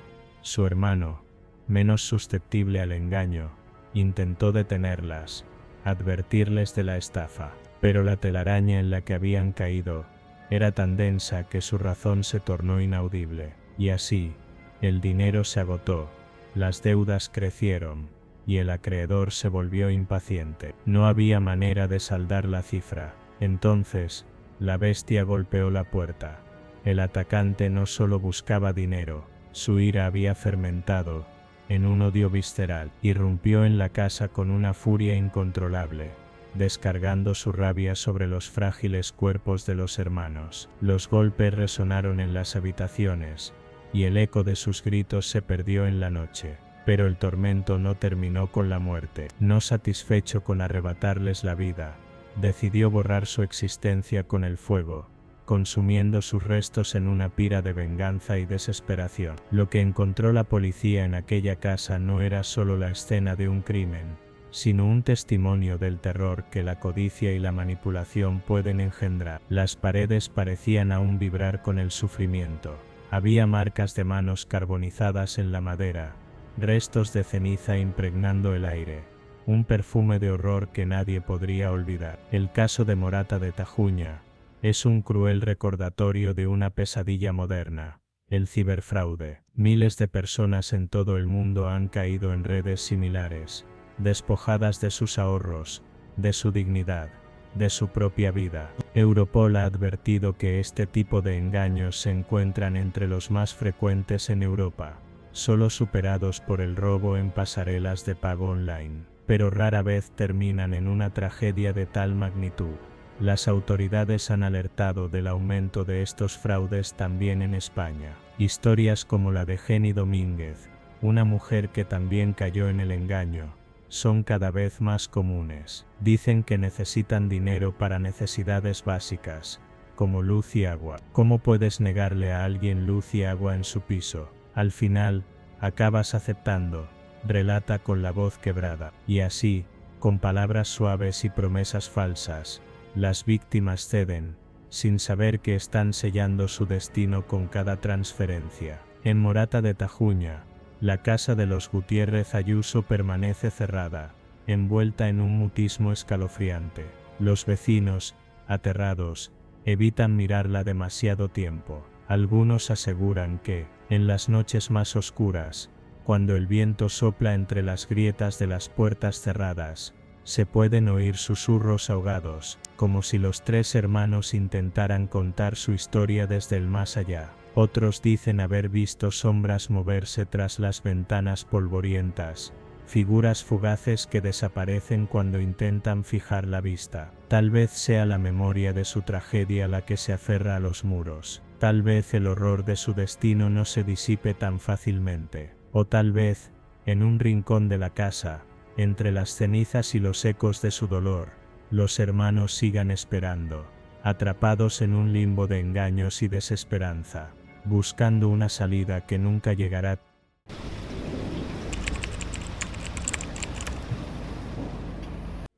Su hermano, menos susceptible al engaño, intentó detenerlas, advertirles de la estafa, pero la telaraña en la que habían caído era tan densa que su razón se tornó inaudible. Y así, el dinero se agotó, las deudas crecieron, y el acreedor se volvió impaciente. No había manera de saldar la cifra. Entonces, la bestia golpeó la puerta. El atacante no solo buscaba dinero, su ira había fermentado en un odio visceral. Irrumpió en la casa con una furia incontrolable, descargando su rabia sobre los frágiles cuerpos de los hermanos. Los golpes resonaron en las habitaciones, y el eco de sus gritos se perdió en la noche. Pero el tormento no terminó con la muerte. No satisfecho con arrebatarles la vida, decidió borrar su existencia con el fuego, consumiendo sus restos en una pira de venganza y desesperación. Lo que encontró la policía en aquella casa no era solo la escena de un crimen, sino un testimonio del terror que la codicia y la manipulación pueden engendrar. Las paredes parecían aún vibrar con el sufrimiento. Había marcas de manos carbonizadas en la madera, restos de ceniza impregnando el aire, un perfume de horror que nadie podría olvidar. El caso de Morata de Tajuña es un cruel recordatorio de una pesadilla moderna, el ciberfraude. Miles de personas en todo el mundo han caído en redes similares, despojadas de sus ahorros, de su dignidad, de su propia vida. Europol ha advertido que este tipo de engaños se encuentran entre los más frecuentes en Europa, solo superados por el robo en pasarelas de pago online, pero rara vez terminan en una tragedia de tal magnitud. Las autoridades han alertado del aumento de estos fraudes también en España. Historias como la de Jenny Domínguez, una mujer que también cayó en el engaño, son cada vez más comunes. Dicen que necesitan dinero para necesidades básicas, como luz y agua. ¿Cómo puedes negarle a alguien luz y agua en su piso? Al final, acabas aceptando, relata con la voz quebrada. Y así, con palabras suaves y promesas falsas, las víctimas ceden, sin saber que están sellando su destino con cada transferencia. En Morata de Tajuña, la casa de los Gutiérrez Ayuso permanece cerrada, envuelta en un mutismo escalofriante. Los vecinos, aterrados, evitan mirarla demasiado tiempo. Algunos aseguran que, en las noches más oscuras, cuando el viento sopla entre las grietas de las puertas cerradas, se pueden oír susurros ahogados, como si los tres hermanos intentaran contar su historia desde el más allá. Otros dicen haber visto sombras moverse tras las ventanas polvorientas, figuras fugaces que desaparecen cuando intentan fijar la vista. Tal vez sea la memoria de su tragedia la que se aferra a los muros. Tal vez el horror de su destino no se disipe tan fácilmente. O tal vez, en un rincón de la casa, entre las cenizas y los ecos de su dolor, los hermanos sigan esperando, atrapados en un limbo de engaños y desesperanza, buscando una salida que nunca llegará.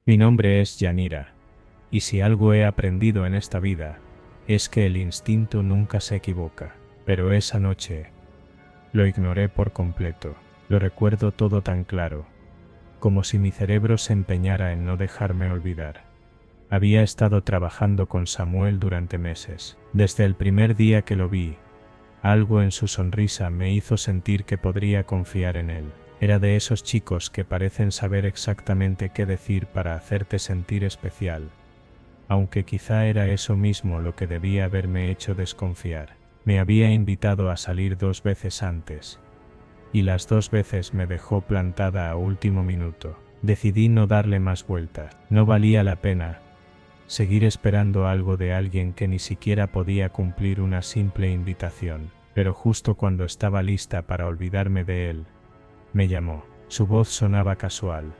Mi nombre es Yanira, y si algo he aprendido en esta vida, es que el instinto nunca se equivoca. Pero esa noche, lo ignoré por completo. Lo recuerdo todo tan claro, como si mi cerebro se empeñara en no dejarme olvidar. Había estado trabajando con Samuel durante meses. Desde el primer día que lo vi, algo en su sonrisa me hizo sentir que podría confiar en él. Era de esos chicos que parecen saber exactamente qué decir para hacerte sentir especial, aunque quizá era eso mismo lo que debía haberme hecho desconfiar. Me había invitado a salir 2 veces antes, y las 2 veces me dejó plantada a último minuto. Decidí no darle más vueltas. No valía la pena seguir esperando algo de alguien que ni siquiera podía cumplir una simple invitación. Pero justo cuando estaba lista para olvidarme de él, me llamó. Su voz sonaba casual,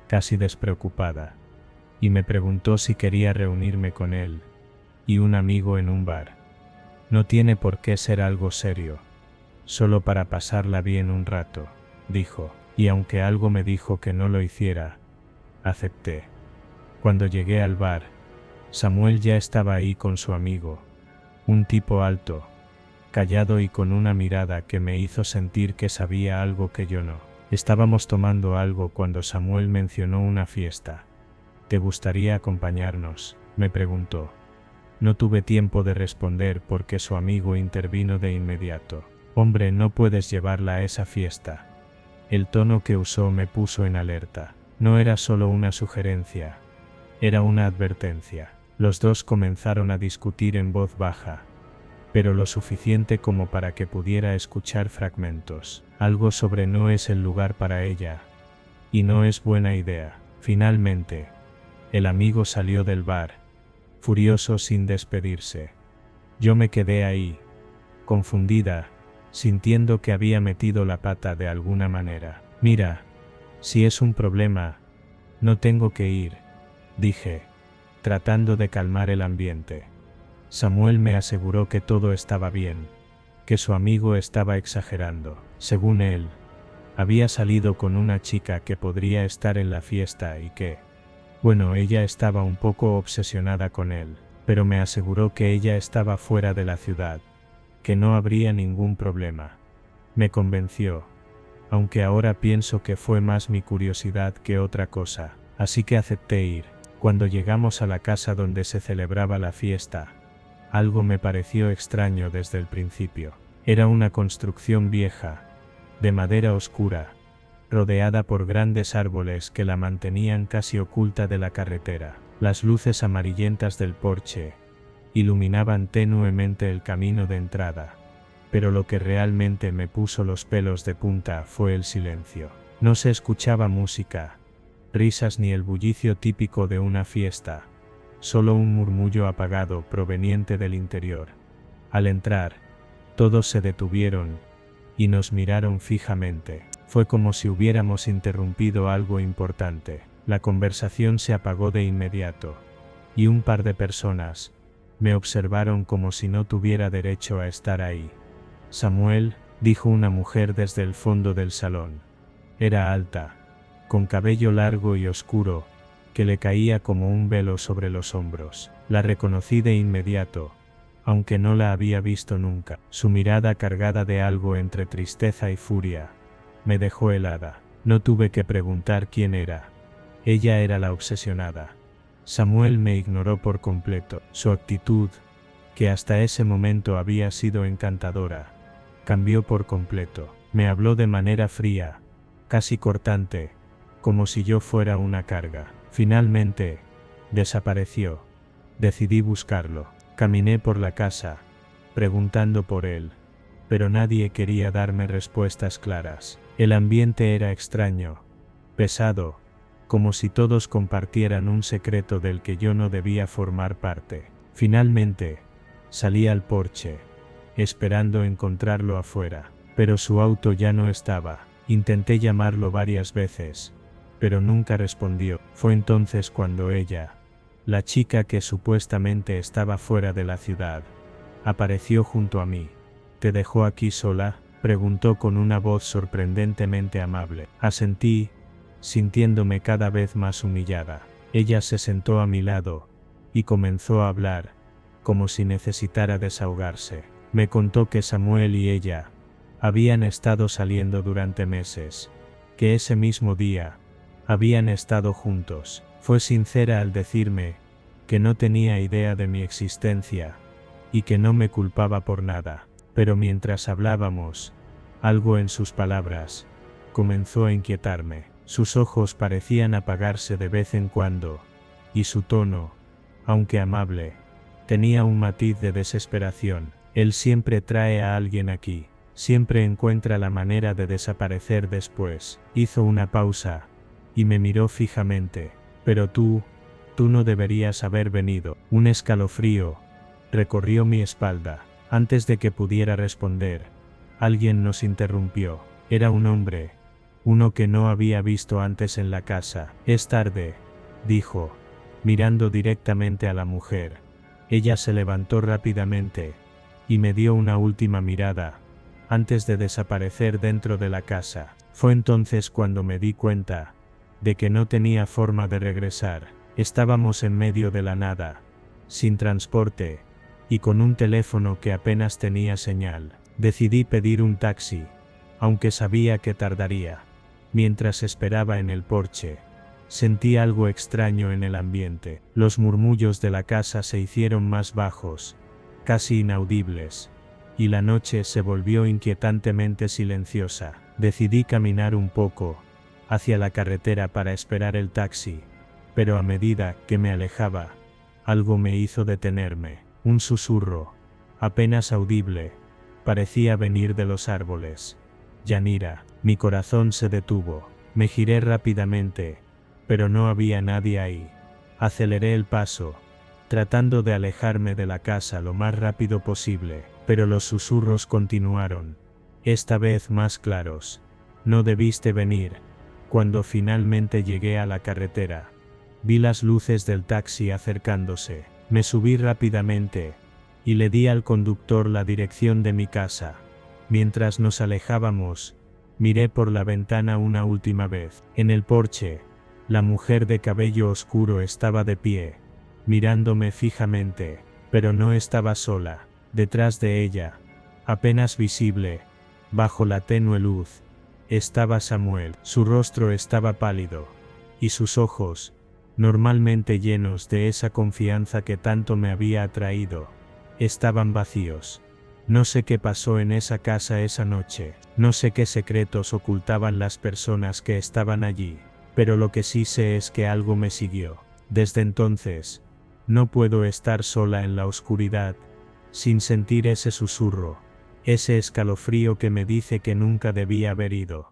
casi despreocupada, y me preguntó si quería reunirme con él y un amigo en un bar. No tiene por qué ser algo serio, solo para pasarla bien un rato, dijo, y aunque algo me dijo que no lo hiciera, acepté. Cuando llegué al bar, Samuel ya estaba ahí con su amigo, un tipo alto, callado y con una mirada que me hizo sentir que sabía algo que yo no. Estábamos tomando algo cuando Samuel mencionó una fiesta. ¿Te gustaría acompañarnos?, me preguntó. No tuve tiempo de responder porque su amigo intervino de inmediato. Hombre, no puedes llevarla a esa fiesta. El tono que usó me puso en alerta. No era solo una sugerencia, era una advertencia. Los dos comenzaron a discutir en voz baja, pero lo suficiente como para que pudiera escuchar fragmentos. Algo sobre no es el lugar para ella, y no es buena idea. Finalmente, el amigo salió del bar, furioso sin despedirse. Yo me quedé ahí, confundida, sintiendo que había metido la pata de alguna manera. Mira, si es un problema, no tengo que ir, dije, tratando de calmar el ambiente. Samuel me aseguró que todo estaba bien, que su amigo estaba exagerando. Según él, había salido con una chica que podría estar en la fiesta y que, bueno, ella estaba un poco obsesionada con él, pero me aseguró que ella estaba fuera de la ciudad, que no habría ningún problema. Me convenció, aunque ahora pienso que fue más mi curiosidad que otra cosa, así que acepté ir. Cuando llegamos a la casa donde se celebraba la fiesta, algo me pareció extraño desde el principio. Era una construcción vieja, de madera oscura, rodeada por grandes árboles que la mantenían casi oculta de la carretera. Las luces amarillentas del porche iluminaban tenuemente el camino de entrada, pero lo que realmente me puso los pelos de punta fue el silencio. No se escuchaba música, risas ni el bullicio típico de una fiesta, solo un murmullo apagado proveniente del interior. Al entrar, todos se detuvieron y nos miraron fijamente. Fue como si hubiéramos interrumpido algo importante. La conversación se apagó de inmediato, y un par de personas me observaron como si no tuviera derecho a estar ahí. Samuel, dijo una mujer desde el fondo del salón. Era alta, con cabello largo y oscuro, que le caía como un velo sobre los hombros. La reconocí de inmediato, aunque no la había visto nunca. Su mirada cargada de algo entre tristeza y furia me dejó helada. No tuve que preguntar quién era. Ella era la obsesionada. Samuel me ignoró por completo. Su actitud, que hasta ese momento había sido encantadora, cambió por completo. Me habló de manera fría, casi cortante, como si yo fuera una carga. Finalmente, desapareció. Decidí buscarlo. Caminé por la casa, preguntando por él, pero nadie quería darme respuestas claras. El ambiente era extraño, pesado, como si todos compartieran un secreto del que yo no debía formar parte. Finalmente, salí al porche, esperando encontrarlo afuera, pero su auto ya no estaba. Intenté llamarlo varias veces, pero nunca respondió. Fue entonces cuando ella, la chica que supuestamente estaba fuera de la ciudad, apareció junto a mí. ¿Te dejó aquí sola?, preguntó con una voz sorprendentemente amable. Asentí, sintiéndome cada vez más humillada. Ella se sentó a mi lado y comenzó a hablar, como si necesitara desahogarse. Me contó que Samuel y ella habían estado saliendo durante meses, que ese mismo día habían estado juntos. Fue sincera al decirme que no tenía idea de mi existencia y que no me culpaba por nada. Pero mientras hablábamos, algo en sus palabras comenzó a inquietarme. Sus ojos parecían apagarse de vez en cuando, y su tono, aunque amable, tenía un matiz de desesperación. Él siempre trae a alguien aquí, siempre encuentra la manera de desaparecer después. Hizo una pausa y me miró fijamente. Pero tú no deberías haber venido. Un escalofrío recorrió mi espalda. Antes de que pudiera responder, alguien nos interrumpió. Era un hombre, uno que no había visto antes en la casa. Es tarde, dijo, mirando directamente a la mujer. Ella se levantó rápidamente y me dio una última mirada, antes de desaparecer dentro de la casa. Fue entonces cuando me di cuenta de que no tenía forma de regresar. Estábamos en medio de la nada, sin transporte, y con un teléfono que apenas tenía señal. Decidí pedir un taxi, aunque sabía que tardaría. Mientras esperaba en el porche, sentí algo extraño en el ambiente. Los murmullos de la casa se hicieron más bajos, casi inaudibles, y la noche se volvió inquietantemente silenciosa. Decidí caminar un poco hacia la carretera para esperar el taxi, pero a medida que me alejaba, algo me hizo detenerme. Un susurro, apenas audible, parecía venir de los árboles. Yanira, mi corazón se detuvo. Me giré rápidamente, pero no había nadie ahí. Aceleré el paso, tratando de alejarme de la casa lo más rápido posible, pero los susurros continuaron, esta vez más claros. No debiste venir. Cuando finalmente llegué a la carretera, vi las luces del taxi acercándose. Me subí rápidamente y le di al conductor la dirección de mi casa. Mientras nos alejábamos, miré por la ventana una última vez. En el porche, la mujer de cabello oscuro estaba de pie, mirándome fijamente, pero no estaba sola. Detrás de ella, apenas visible, bajo la tenue luz, estaba Samuel. Su rostro estaba pálido, y sus ojos, normalmente llenos de esa confianza que tanto me había atraído, estaban vacíos. No sé qué pasó en esa casa esa noche, no sé qué secretos ocultaban las personas que estaban allí, pero lo que sí sé es que algo me siguió. Desde entonces, no puedo estar sola en la oscuridad, sin sentir ese susurro, ese escalofrío que me dice que nunca debía haber ido.